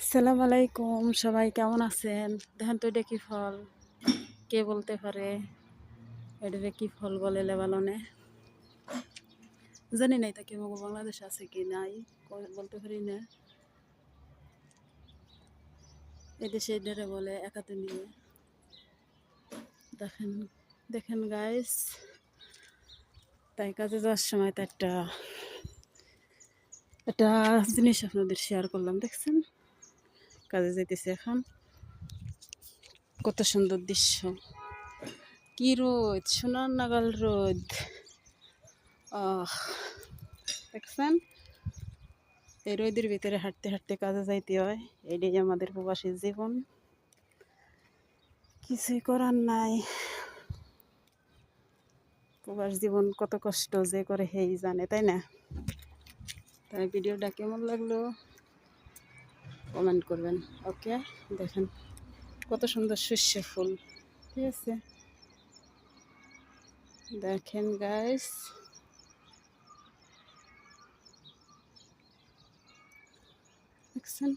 আসসালামু আলাইকুম, সবাই কেমন আছেন? দেখেন তো এটা কি ফল? কে বলতে পারে এটারে কি ফল বলে লেবাননে? জানি না এটা কি মগো বাংলাদেশে আছে কি নাই, বলতে পারি না। এদেশে এটারে বলে একাতুনিয়া। দেখেন দেখেন গাইস, তাই কাজে যাওয়ার সময় তো একটা জিনিস আপনাদের শেয়ার করলাম, দেখছেন? কাজে যাইতেছি এখন, কত সুন্দর দৃশ্য। কি রোদ, সোনার নাগাল রোদ। আহ দেখছেন, এই রোদের ভিতরে হাঁটতে হাঁটতে কাজে যাইতে হয়। এটাই আমাদের প্রবাসী জীবন, কিছুই করার নাই। প্রবাস জীবন কত কষ্ট যে করে হেই জানে, তাই না? তাই ভিডিওটা কেমন লাগলো কমেন্ট করবেন। ওকে, দেখেন কত সুন্দর শস্য ফুল, ঠিক আছে? দেখেন গাইস, দেখছেন?